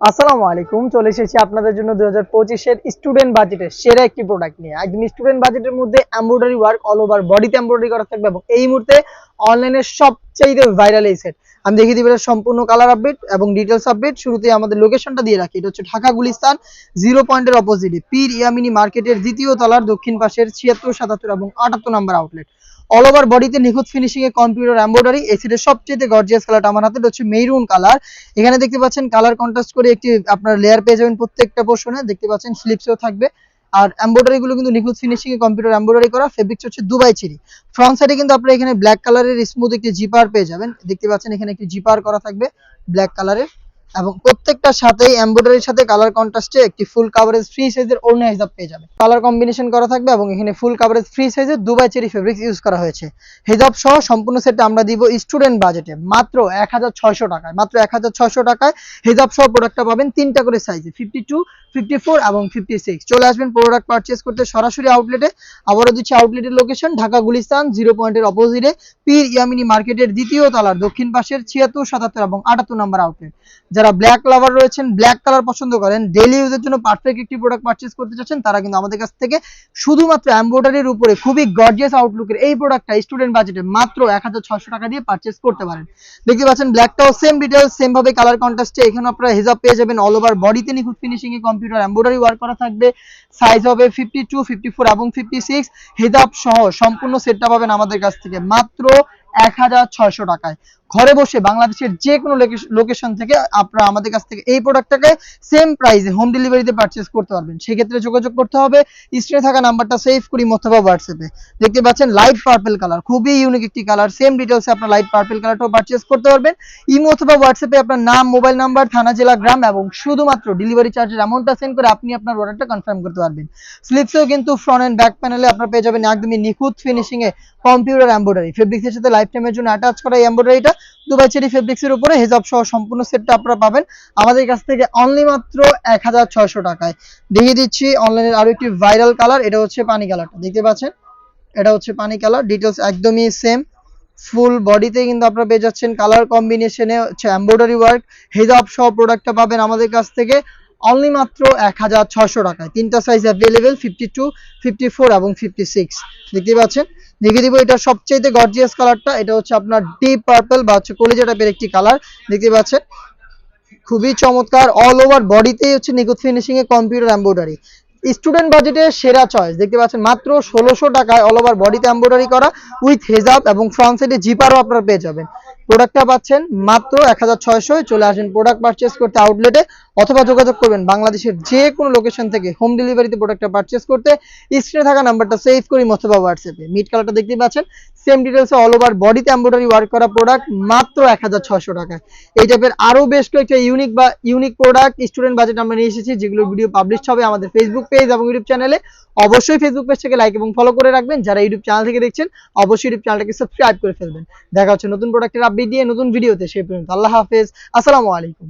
আসসালামু আলাইকুম। চলে এসেছি আপনাদের জন্য 2025 এর স্টুডেন্ট বাজেটের সেরা একটি প্রোডাক্ট নিয়ে। একদম স্টুডেন্ট বাজেটের মধ্যে এমব্রয়ডারি ওয়ার্ক অল ওভার বডিতে এমব্রয়ডারি করা থাকবে এবং এই মুহূর্তে অনলাইনের সবচেয়ে ভাইরাল এই সেট। আমি দেখিয়ে দিব এটা সম্পূর্ণ কালার আপডেট এবং ডিটেইলস আপডেট। শুরুতে আমাদের লোকেশনটা দিয়ে রাখি। এটা হচ্ছে ঢাকা গুলিস্তান 0 পয়েন্টের অপোজিটে পীর ইয়ামিনী মার্কেটের দ্বিতীয় তলার দক্ষিণ পাশের 76, 77 এবং 78 নম্বর আউটলেট। অল ওভার বডিতে নিখুঁত ফিনিশিং এ কম্পিউটার এমব্রয়ডারি। এই সেটের সবচেয়ে গর্জিয়াস কালারটা আমার হাতে, এটা হচ্ছে মেরুন কালার। এখানে দেখতে পাচ্ছেন কালার কন্ট্রাস্ট করে একটি আপনার লেয়ার পেয়ে যাবেন প্রত্যেকটা পোর্শনে। দেখতে পাচ্ছেন স্লিপসও থাকবে। আর এমব্রয়ডারি গুলো কিন্তু নিখুঁত ফিনিশিং এ কম্পিউটার এমব্রয়ডারি করা। ফেব্রিক্স হচ্ছে দুবাই চেরি। ফ্রন্ট সাইডে কিন্তু আপনারা এখানে ব্ল্যাক কালারের স্মুথ একটি জিপার পেয়ে যাবেন। দেখতে পাচ্ছেন এখানে একটি জিপার করা থাকবে ব্ল্যাক কালারের এবং প্রত্যেকটার সাথেই এমব্রয়ডারির সাথে কালার কন্ট্রাস্টে একটি ফুল কভারেজ ফ্রি সাইজের ওড়না হিসাব পেয়ে যাবেন। কালার কম্বিনেশন করা থাকবে এবং এখানে ফুল কভারেজ ফ্রি সাইজের দুবাই চেরি ফেব্রিক্স ইউজ করা হয়েছে। হিজাব সহ সম্পূর্ণ সেটটা আমরা দিব স্টুডেন্ট বাজেটে মাত্র 1600 টাকায়। মাত্র 1600 টাকায় হিজাব সহ প্রোডাক্টটা পাবেন তিনটা করে সাইজে, 52, 54 এবং 56। চলে আসবেন প্রোডাক্ট পারচেজ করতে সরাসরি আউটলেটে। আবারও দিচ্ছি আউটলেটের লোকেশন ঢাকা গুলিস্তান 0 পয়েন্টের অপোজিটে পীর ইয়ামিনী মার্কেটের দ্বিতীয় তলার দক্ষিণ পাশের 76, 77 এবং 78 নম্বর আউটলেট। যারা ব্ল্যাক লাভার রয়েছেন, ব্ল্যাক কালার পছন্দ করেন, ডেইলি ইউজের জন্য পারফেক্ট একটি প্রোডাক্ট পারচেজ করতে চাচ্ছেন, তারা কিন্তু আমাদের কাছ থেকে শুধুমাত্র এমব্রয়ডারির উপরে খুবই গর্জিয়াস আউটলুকের এই প্রোডাক্টটা স্টুডেন্ট বাজেটে মাত্র 1600 টাকা দিয়ে পারচেজ করতে পারেন। দেখতে পাচ্ছেন ব্ল্যাকটাও সেম ডিটেইলস সেম ভাবে কালার কন্ট্রাস্টে। এখানে আপনারা হিজাব পেয়ে যাবেন অল ওভার বডিতে নিখুঁত finishing a computer embroidery work করা থাকবে। সাইজ হবে 52, 54 এবং 56। হিজাব সহ সম্পূর্ণ সেটটা পাবেন আমাদের কাছ থেকে মাত্র 1600 টাকায়। ঘরে বসে বাংলাদেশের যে কোনো লোকেশন থেকে আপনারা আমাদের কাছ থেকে এই প্রোডাক্টটাকে সেম প্রাইসে হোম ডেলিভারিতে পারচেজ করতে পারবেন। সেক্ষেত্রে যোগাযোগ করতে হবে স্ক্রিনে থাকা নাম্বারটা সেভ করি অথবা হোয়াটসঅ্যাপে। দেখতে পাচ্ছেন লাইট পার্পল কালার, খুবই ইউনিক একটি কালার। সেম ডিটেইলসে আপনারা লাইট পার্পল কালারটাও পারচেজ করতে পারবেন। ইমো অথবা হোয়াটসঅ্যাপে আপনার নাম, মোবাইল নাম্বার, থানা, জেলা, গ্রাম এবং শুধুমাত্র ডেলিভারি চার্জের অ্যামাউন্টটা সেন্ড করে আপনি আপনার অর্ডারটা কনফার্ম করতে পারবেন। স্লিপসেও কিন্তু ফ্রন্ট এন্ড ব্যাক প্যানেলে আপনারা পেয়ে যাবেন একদমই নিখুঁত ফিনিশিং এ কম্পিউটার এমব্রয়ডারি। ফেব্রিক্সের সাথে লাইফ টাইমের জন্য অ্যাটাচ করা এই এমব্রয়ডারিটা দুবাই চেরি ফেব্রিক্সের উপরে হিজাব সহ সম্পূর্ণ সেটটা আপনারা পাবেন আমাদের কাছ থেকে অনলি মাত্র 1600 টাকায়। দেখিয়ে দিচ্ছি অনলাইনের আরো একটি ভাইরাল কালার, এটা হচ্ছে পানি কালারটা। দেখতে পাচ্ছেন এটা হচ্ছে পানি কালার। ডিটেইলস একদমই সেম। ফুল বডিতে কিন্তু আপনারা পেয়ে যাচ্ছেন কালার কম্বিনেশনে হচ্ছে এমব্রয়ডারি ওয়ার্ক। হিজাব সহ প্রোডাক্টটা পাবেন আমাদের কাছ থেকে অনলি মাত্র 1600 টাকায়। তিনটা সাইজ অ্যাভেলেবেল, 52, 54 এবং 56। দেখতে পাচ্ছেন। দেখিয়ে দিব এটা সবচেয়ে গর্জিয়াস কালারটা। এটা হচ্ছে আপনার ডিপ পার্পল বা হচ্ছে কলিজা টাইপের একটি কালার। দেখতে পাচ্ছেন খুবই চমৎকার। অল ওভার বডিতেই হচ্ছে নিখুঁত finishing a computer embroidery. Student বাজেটের সেরা চয়েস। দেখতে পাচ্ছেন মাত্র 1600 টাকায় অল ওভার বডিতে এমব্রয়ডারি করা উইথ হিজাব এবং ফ্রন্ট সাইডে জিপারও আপনারা পেয়ে যাবেন। প্রোডাক্টটা পাচ্ছেন মাত্র 1600। চলে আসেন প্রোডাক্ট পারচেজ করতে আউটলেটে অথবা যোগাযোগ করবেন বাংলাদেশের যে কোনো লোকেশন থেকে হোম ডেলিভারিতে প্রোডাক্টটা পারচেজ করতে স্ক্রিনে থাকা নাম্বারটা সেভ করি অথবা হোয়াটসঅ্যাপে। মিড কালারটা দেখতে পাচ্ছেন সেম ডিটেইলসে অল ওভার বডিতে এমব্রয়ডারি ওয়ার্ক করা প্রোডাক্ট মাত্র 1600 টাকায়। এই টাইপের আরো বেশ কয়েকটা ইউনিক প্রোডাক্ট স্টুডেন্ট বাজেট আমরা নিয়ে এসেছি, যেগুলোর ভিডিও পাবলিশ হবে আমাদের ফেসবুক পেজ এবং ইউটিউব চ্যানেলে। অবশ্যই ফেসবুক পেজটাকে লাইক এবং ফলো করে রাখবেন। যারা ইউটিউব চ্যানেল থেকে দেখছেন অবশ্যই ইউটিউব চ্যানেলটাকে সাবস্ক্রাইব করে ফেলবেন। দেখা হচ্ছে নতুন প্রোডাক্টের আপডেট দিয়ে নতুন ভিডিওতে। সেই পর্যন্ত আল্লাহ হাফেজ, আসসালামু আলাইকুম।